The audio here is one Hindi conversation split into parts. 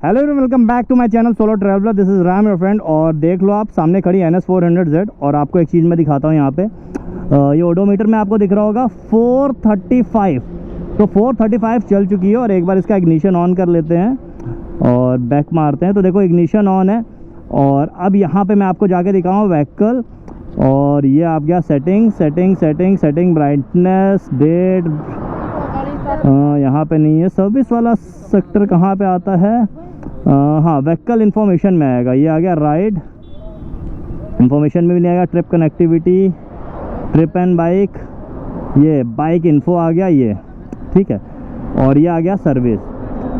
Hello everyone, welcome back to my channel solo traveller. This is Ram your friend. और देख लो आप सामने खड़ी NS 400Z। और आपको एक चीज़ मैं दिखाता हूँ यहाँ पे। ये ओडोमीटर में आपको दिख रहा होगा 435। तो 435 चल चुकी है। और एक बार इसका इग्निशन ऑन कर लेते हैं और बैक मारते हैं। तो देखो इग्निशन ऑन है। और अब यहाँ पे मैं आपको जाके दिखाऊँ व्हीकल। और ये आप गया सेटिंग ब्राइटनेस डेट। यहाँ पे नहीं है। सर्विस वाला सेक्टर कहाँ पे आता है? हाँ, व्हीकल इन्फॉर्मेशन में आएगा। ये आ गया राइड इन्फॉर्मेशन में भी नहीं आएगा। Trip connectivity, trip and bike, ये बाइक इन्फो आ गया ये, ठीक है। और ये आ गया सर्विस।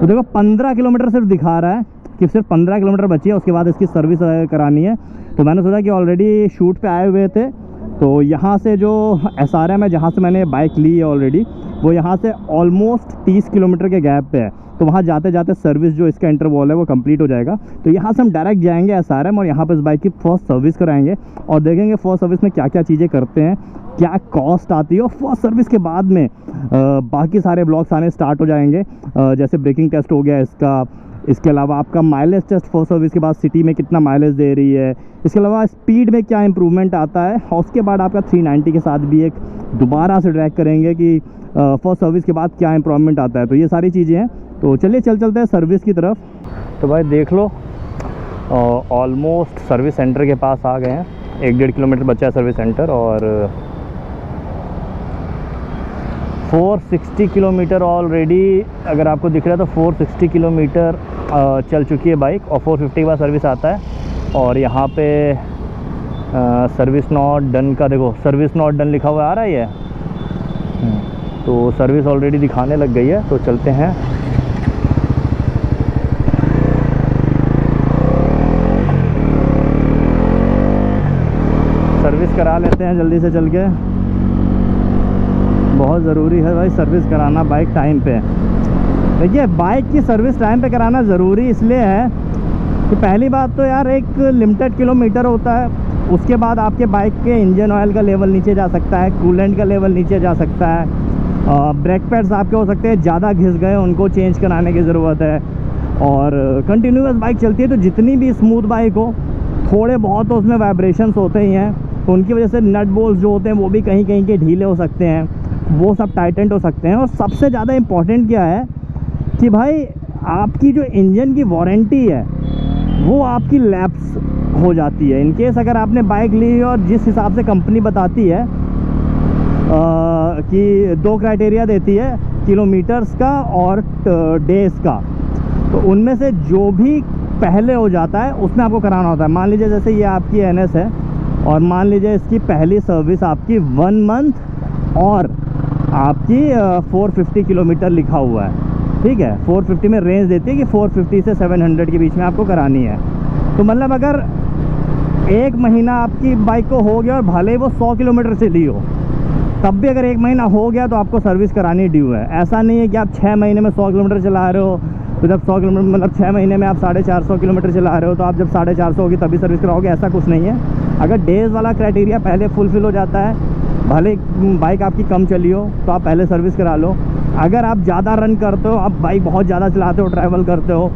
तो देखो 15 किलोमीटर सिर्फ दिखा रहा है कि सिर्फ 15 किलोमीटर बची है। उसके बाद इसकी सर्विस करानी है। तो मैंने सोचा कि ऑलरेडी शूट पे आए हुए थे, तो यहाँ से जो SRM है जहाँ से मैंने बाइक ली है ऑलरेडी, वो यहाँ से ऑलमोस्ट 30 किलोमीटर के गैप पे है। तो वहाँ जाते जाते सर्विस जो इसका इंटरवॉल है वो कंप्लीट हो जाएगा। तो यहाँ से हम डायरेक्ट जाएंगे SRM और यहाँ पर इस बाइक की फर्स्ट सर्विस कराएंगे और देखेंगे फर्स्ट सर्विस में क्या क्या चीज़ें करते हैं, क्या कॉस्ट आती है। और फर्स्ट सर्विस के बाद में बाकी सारे ब्लॉग्स आने स्टार्ट हो जाएंगे। जैसे ब्रेकिंग टेस्ट हो गया इसका, इसके अलावा आपका माइलेज टेस्ट फर्स्ट सर्विस के बाद सिटी में कितना माइलेज दे रही है, इसके अलावा स्पीड में क्या इंप्रूवमेंट आता है। और उसके बाद आपका 390 के साथ भी एक दोबारा से ट्रैक करेंगे कि फर्स्ट सर्विस के बाद क्या इंप्रूवमेंट आता है। तो ये सारी चीज़ें हैं। तो चलिए चलते हैं सर्विस की तरफ। तो भाई देख लो ऑलमोस्ट सर्विस सेंटर के पास आ गए हैं। 1-1.5 किलोमीटर बचा है सर्विस सेंटर। और 460 किलोमीटर ऑलरेडी अगर आपको दिख रहा है तो 460 किलोमीटर चल चुकी है बाइक। और 450 के बाद सर्विस आता है। और यहाँ पे सर्विस नॉट डन का देखो, सर्विस नॉट डन लिखा हुआ आ रहा है ये। तो सर्विस ऑलरेडी दिखाने लग गई है। तो चलते हैं। सर्विस करा लेते हैं जल्दी से चल के। बहुत ज़रूरी है भाई सर्विस कराना बाइक टाइम पे। देखिए बाइक की सर्विस टाइम पे कराना ज़रूरी इसलिए है कि पहली बात तो यार एक लिमिटेड किलोमीटर होता है। उसके बाद आपके बाइक के इंजन ऑयल का लेवल नीचे जा सकता है, कूलेंट का लेवल नीचे जा सकता है, ब्रेक पैड्स आपके हो सकते हैं ज़्यादा घिस गए, उनको चेंज कराने की ज़रूरत है। और कंटिन्यूअस बाइक चलती है तो जितनी भी स्मूथ बाइक हो, थोड़े बहुत तो उसमें वाइब्रेशंस होते ही हैं। तो उनकी वजह से नट बोल्ट जो होते हैं वो भी कहीं कहीं के ढीले हो सकते हैं, वो सब टाइटेंट हो सकते हैं। और सबसे ज़्यादा इम्पॉर्टेंट क्या है कि भाई आपकी जो इंजन की वारंटी है वो आपकी लैप्स हो जाती है। इनकेस अगर आपने बाइक ली और जिस हिसाब से कंपनी बताती है कि 2 क्राइटेरिया देती है, किलोमीटर्स का और डेज़ का, तो उनमें से जो भी पहले हो जाता है उसमें आपको कराना होता है। मान लीजिए जैसे ये आपकी NS है और मान लीजिए इसकी पहली सर्विस आपकी 1 मंथ और आपकी 450 किलोमीटर लिखा हुआ है, ठीक है। 450 में रेंज देती है कि 450 से 700 के बीच में आपको करानी है। तो मतलब अगर 1 महीना आपकी बाइक को हो गया और भले ही वो 100 किलोमीटर चली हो, तब भी अगर 1 महीना हो गया तो आपको सर्विस करानी ड्यू है। ऐसा नहीं है कि आप 6 महीने में 100 किलोमीटर चला रहे हो, तो जब 100 किलोमीटर मतलब 6 महीने में आप 450 किलोमीटर चला रहे हो तो आप जब 450 होगी तभी सर्विस कराओगे, ऐसा कुछ नहीं है। अगर डेज़ वाला क्राइटेरिया पहले फुलफ़िल हो जाता है, भले बाइक आपकी कम चली हो, तो आप पहले सर्विस करा लो। अगर आप ज़्यादा रन करते हो, आप बाइक बहुत ज़्यादा चलाते हो, ट्रैवल करते हो,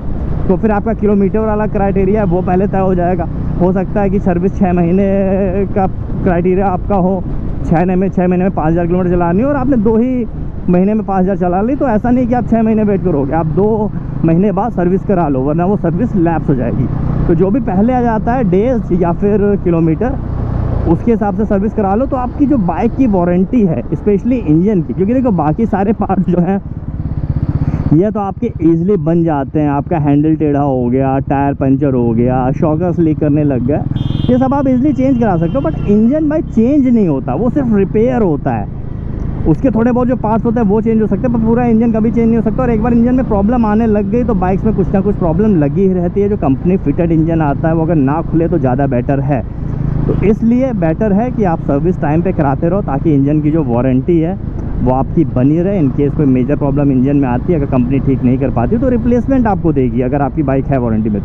तो फिर आपका किलोमीटर वाला क्राइटेरिया है वो पहले तय हो जाएगा। हो सकता है कि सर्विस 6 महीने का क्राइटेरिया आपका हो, 6 महीने में 5000 किलोमीटर चलानी हो और आपने 2 ही महीने में 5000 चला ली। तो ऐसा नहीं कि आप 6 महीने वेट करोगे, आप 2 महीने बाद सर्विस करा लो, वरना वो सर्विस लैप्स हो जाएगी। तो जो भी पहले आ जाता है डेज़ या फिर किलोमीटर, उसके हिसाब से सर्विस करा लो। तो आपकी जो बाइक की वारंटी है स्पेशली इंजन की, क्योंकि देखो बाकी सारे पार्ट जो हैं ये तो आपके ईजिली बन जाते हैं। आपका हैंडल टेढ़ा हो गया, टायर पंचर हो गया, शॉकर्स लीक करने लग गया, ये सब आप इजीली चेंज करा सकते हो। बट इंजन भाई चेंज नहीं होता, वो सिर्फ रिपेयर होता है। उसके थोड़े बहुत जो पार्ट्स होते हैं वो चेंज हो सकते हैं, पर पूरा इंजन कभी चेंज नहीं हो सकता। और एक बार इंजन में प्रॉब्लम आने लग गई तो बाइक्स में कुछ ना कुछ प्रॉब्लम लगी ही रहती है। जो कंपनी फिटेड इंजन आता है वो अगर ना खुले तो ज़्यादा बेटर है। तो इसलिए बेटर है कि आप सर्विस टाइम पे कराते रहो, ताकि इंजन की जो वारंटी है वो आपकी बनी रहे। इनकेस कोई मेजर प्रॉब्लम इंजन में आती है, अगर कंपनी ठीक नहीं कर पाती तो रिप्लेसमेंट आपको देगी, अगर आपकी बाइक है वारंटी में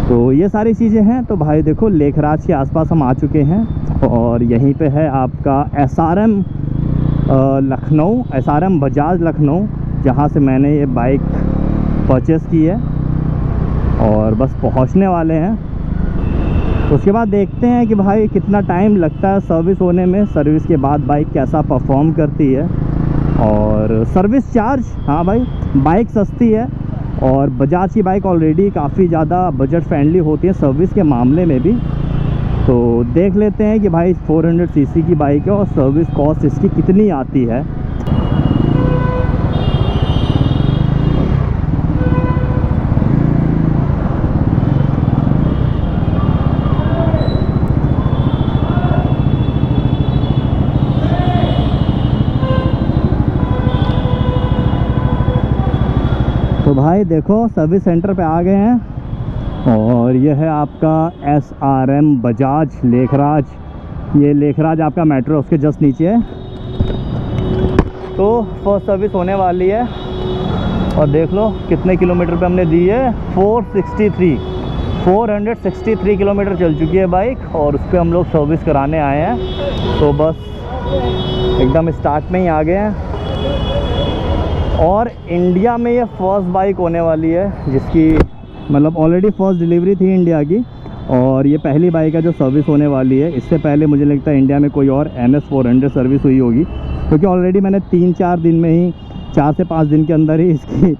तो ये सारी चीज़ें हैं। तो भाई देखो लेखराज के आसपास हम आ चुके हैं और यहीं पे है आपका SRM लखनऊ, SRM बजाज लखनऊ, जहाँ से मैंने ये बाइक परचेज़ की है। और बस पहुंचने वाले हैं। उसके बाद देखते हैं कि भाई कितना टाइम लगता है सर्विस होने में, सर्विस के बाद बाइक कैसा परफॉर्म करती है। और सर्विस चार्ज, हाँ भाई बाइक सस्ती है और बजाज की बाइक ऑलरेडी काफ़ी ज़्यादा बजट फ्रेंडली होती है सर्विस के मामले में भी। तो देख लेते हैं कि भाई 400 सीसी की बाइक है और सर्विस कॉस्ट इसकी कितनी आती है। तो भाई देखो सर्विस सेंटर पे आ गए हैं और यह है आपका SRM बजाज लेखराज। ये लेखराज आपका मेट्रो उसके जस्ट नीचे है। तो फर्स्ट सर्विस होने वाली है और देख लो कितने किलोमीटर पे हमने दी है, 463 किलोमीटर चल चुकी है बाइक और उस पर हम लोग सर्विस कराने आए हैं। तो बस एकदम स्टार्ट में ही आ गए हैं और इंडिया में ये फर्स्ट बाइक होने वाली है जिसकी मतलब ऑलरेडी फर्स्ट डिलीवरी थी इंडिया की और ये पहली बाइक है जो सर्विस होने वाली है। इससे पहले मुझे लगता है इंडिया में कोई और NS 400 सर्विस हुई होगी, क्योंकि ऑलरेडी मैंने 3-4 दिन में ही 4 से 5 दिन के अंदर ही इसकी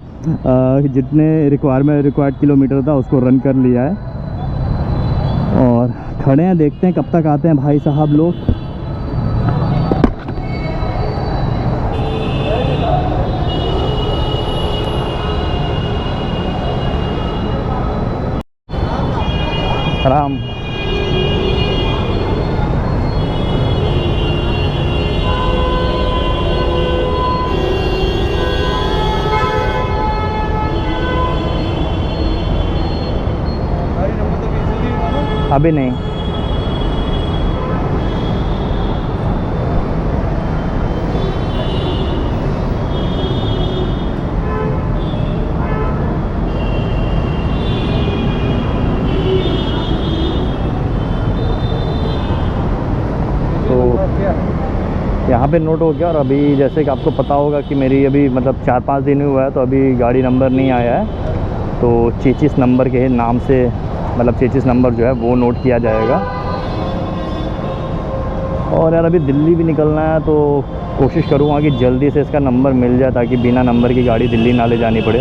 जितने रिक्वायर्ड किलोमीटर था उसको रन कर लिया है। और खड़े हैं, देखते हैं कब तक आते हैं भाई साहब लोग। राम अभी नहीं। यहाँ पे नोट हो गया। और अभी जैसे कि आपको पता होगा कि मेरी अभी मतलब 4-5 दिन हुआ है तो अभी गाड़ी नंबर नहीं आया है, तो 33 नंबर के नाम से मतलब 33 नंबर जो है वो नोट किया जाएगा। और यार अभी दिल्ली भी निकलना है तो कोशिश करूँगा कि जल्दी से इसका नंबर मिल जाए ताकि बिना नंबर की गाड़ी दिल्ली ना ले जानी पड़े।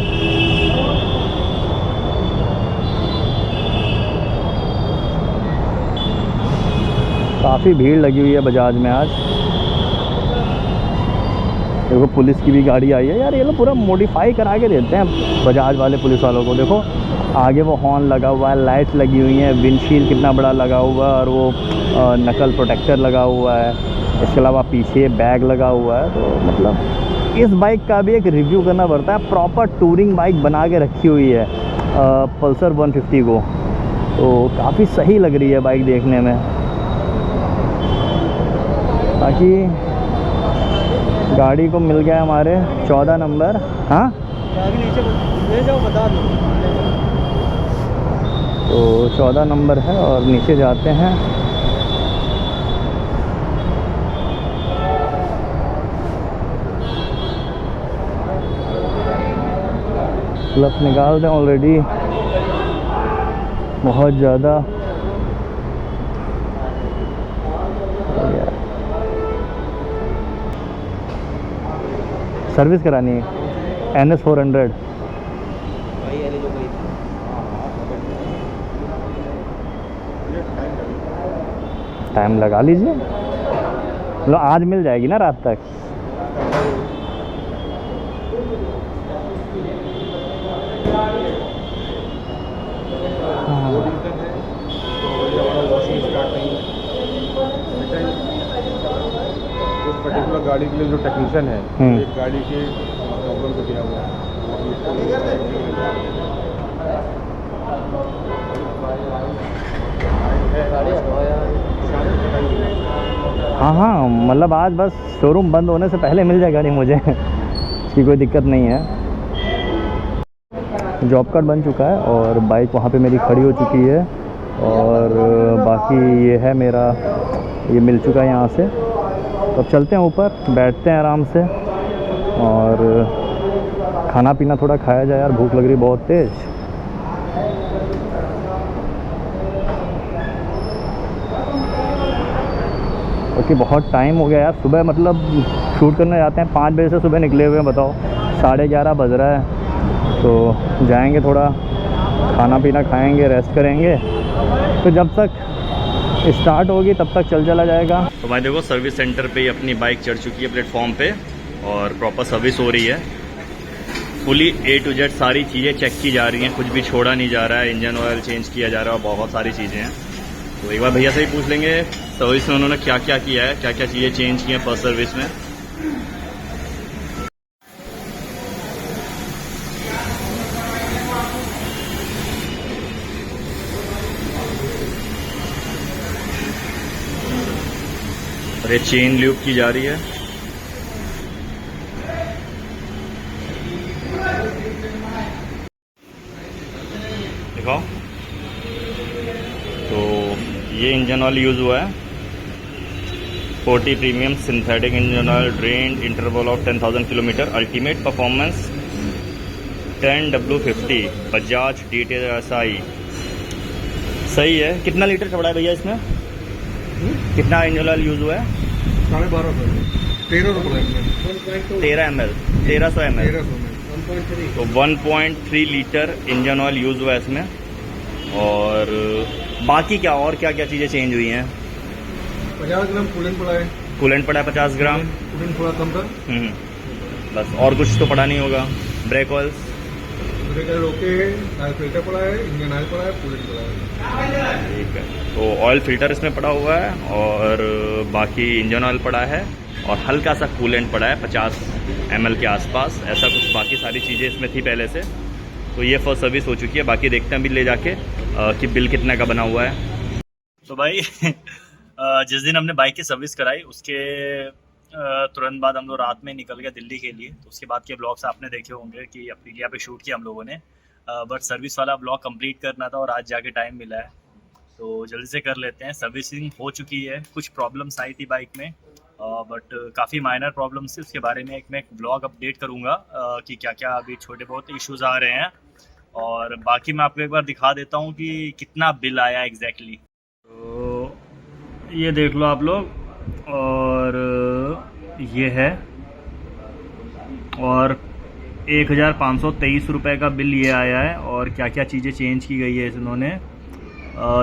काफ़ी भीड़ लगी हुई है बजाज में आज। देखो पुलिस की भी गाड़ी आई है यार, ये लोग पूरा मॉडिफाई करा के देते हैं बजाज वाले पुलिस वालों को। देखो आगे वो हॉर्न लगा हुआ है, लाइट्स लगी हुई हैं, विंडशील्ड कितना बड़ा लगा हुआ है और वो नकल प्रोटेक्टर लगा हुआ है। इसके अलावा पीछे बैग लगा हुआ है। तो मतलब इस बाइक का भी एक रिव्यू करना पड़ता है। प्रॉपर टूरिंग बाइक बना के रखी हुई है पल्सर 150 को, तो काफ़ी सही लग रही है बाइक देखने में। बाकी गाड़ी को मिल गया हमारे 14 नंबर। हाँ नीचे ले जाओ, बता दो। तो 14 नंबर है और नीचे जाते हैं। क्लच निकाल दें, ऑलरेडी बहुत ज़्यादा सर्विस करानी है NS 400। टाइम लगा लीजिए, मतलब आज मिल जाएगी ना रात तक। पर्टिकुलर गाड़ी के लिए जो टेक्नीशियन है, एक गाड़ी के प्रॉब्लम को दिया हुआ है। हाँ हाँ, मतलब आज बस शोरूम बंद होने से पहले मिल जाए गाड़ी मुझे इसकी कोई दिक्कत नहीं है। जॉब कार्ड बन चुका है और बाइक वहाँ पे मेरी खड़ी हो चुकी है और बाकी ये है मेरा, ये मिल चुका है यहाँ से। तो अब चलते हैं ऊपर, बैठते हैं आराम से और खाना पीना थोड़ा खाया जाए यार, भूख लग रही बहुत तेज़। क्योंकि बहुत टाइम हो गया यार, सुबह मतलब शूट करने जाते हैं 5 बजे से, सुबह निकले हुए हैं, बताओ 11:30 बज रहा है। तो जाएंगे, थोड़ा खाना पीना खाएंगे, रेस्ट करेंगे, तो जब तक स्टार्ट होगी तब तक चला जाएगा। तो भाई देखो सर्विस सेंटर पे ही अपनी बाइक चढ़ चुकी है प्लेटफॉर्म पे और प्रॉपर सर्विस हो रही है। फुली A to Z सारी चीज़ें चेक की जा रही हैं, कुछ भी छोड़ा नहीं जा रहा है, इंजन ऑयल चेंज किया जा रहा है, बहुत सारी चीज़ें हैं। तो एक बार भैया से ही पूछ लेंगे सर्विस में उन्होंने क्या क्या किया है, क्या क्या चीज़ें चेंज की हैं फर्स्ट सर्विस में। और ये चेन ल्यूब की जा रही है। देखो तो ये इंजन ऑयल यूज़ हुआ है 40 premium synthetic engine oil drain interval of 10,000 kilometre, ultimate performance 10W50 Bajaj DTSI। सही है। कितना लीटर चढ़ा है भैया इसमें? कितना इंजन ऑयल यूज़ हुआ है? 12.5 13 ml 1300 ml, तो 1.3 लीटर इंजन ऑयल यूज़ हुआ है इसमें। और बाकी क्या और क्या क्या चीज़ें चेंज हुई हैं? 50 ग्राम कूलेंट पड़ा है। कूलेंट पड़ा है 50 ग्राम। कूलेंट थोड़ा कम था। बस और कुछ तो पड़ा नहीं होगा। Brake oils brake oil okay है, ऑयल फिल्टर पड़ा है, इंजन ऑयल पड़ा है, कूलेंट पड़ा है। ठीक है, तो ऑयल फिल्टर इसमें पड़ा हुआ है और बाकी इंजन ऑयल पड़ा है और हल्का सा कूलेंट पड़ा है 50 ml के आसपास, ऐसा कुछ। बाकी सारी चीज़ें इसमें थी पहले से। तो ये फर्स्ट सर्विस हो चुकी है। बाकी देखते हैं अभी ले जाके कि बिल कितने का बना हुआ है। तो भाई जिस दिन हमने बाइक की सर्विस कराई उसके तुरंत बाद हम लोग रात में निकल गए दिल्ली के लिए। तो उसके बाद के ब्लॉग्स आपने देखे होंगे कि अपीलिया पे शूट किया हम लोगों ने, बट सर्विस वाला ब्लॉग कंप्लीट करना था और आज जाके टाइम मिला है तो जल्दी से कर लेते हैं। सर्विसिंग हो चुकी है, कुछ प्रॉब्लम्स आई थी बाइक में बट काफ़ी माइनर प्रॉब्लम्स थी। उसके बारे में मैं एक ब्लॉग अपडेट करूँगा कि क्या क्या अभी छोटे बहुत इश्यूज़ आ रहे हैं। और बाकी मैं आपको एक बार दिखा देता हूँ कि कितना बिल आया एग्जैक्टली। तो ये देख लो आप लोग, और ये है, और 1523 रुपये का बिल ये आया है। और क्या क्या चीज़ें चेंज की गई है इन्होंने,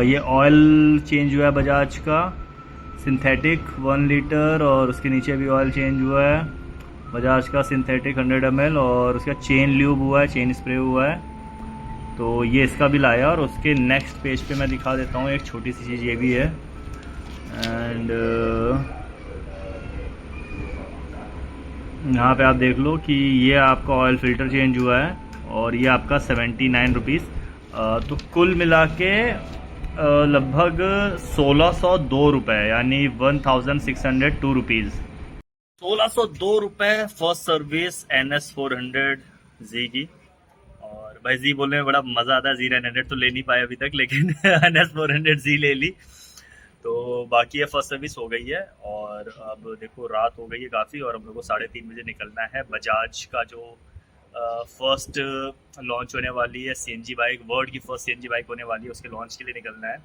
ये ऑयल चेंज हुआ है बजाज का सिंथेटिक 1 लीटर, और उसके नीचे भी ऑयल चेंज हुआ है बजाज का सिंथेटिक 100 ml, और उसका चेन ल्यूब हुआ है, चेन स्प्रे हुआ है। तो ये इसका बिल आया। और उसके नेक्स्ट पेज पे मैं दिखा देता हूँ एक छोटी सी चीज़ ये भी है। एंड यहाँ पे आप देख लो कि ये आपका ऑयल फिल्टर चेंज हुआ है और ये आपका 79 रुपीज़। तो कुल मिला के लगभग 1602 रुपये, यानी 1602 रुपीज़। 1602 रुपये फर्स्ट सर्विस NS400Z की। और भाई जी बोलने में बड़ा मज़ा आता है, Z900 तो ले नहीं पाए अभी तक, लेकिन NS400Z ले ली। तो बाकी ये फर्स्ट सर्विस हो गई है। और अब देखो रात हो गई है काफ़ी, और हम लोग को 3:30 बजे निकलना है। बजाज का जो फर्स्ट लॉन्च होने वाली है CNG बाइक, वर्ल्ड की फर्स्ट CNG बाइक होने वाली है, उसके लॉन्च के लिए निकलना है।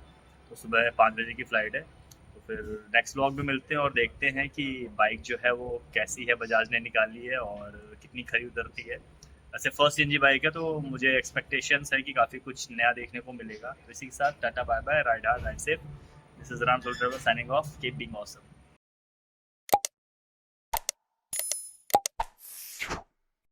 तो सुबह 5 बजे की फ़्लाइट है। तो फिर नेक्स्ट व्लॉग में मिलते हैं और देखते हैं कि बाइक जो है वो कैसी है, बजाज ने निकाली है और कितनी खरी उतरती है। वैसे फर्स्ट CNG बाइक है तो मुझे एक्सपेक्टेशंस है कि काफ़ी कुछ नया देखने को मिलेगा। तो इसी के साथ tata bye bye, ride hard, ride safe. This is Ram Sultan signing off. Keep being awesome.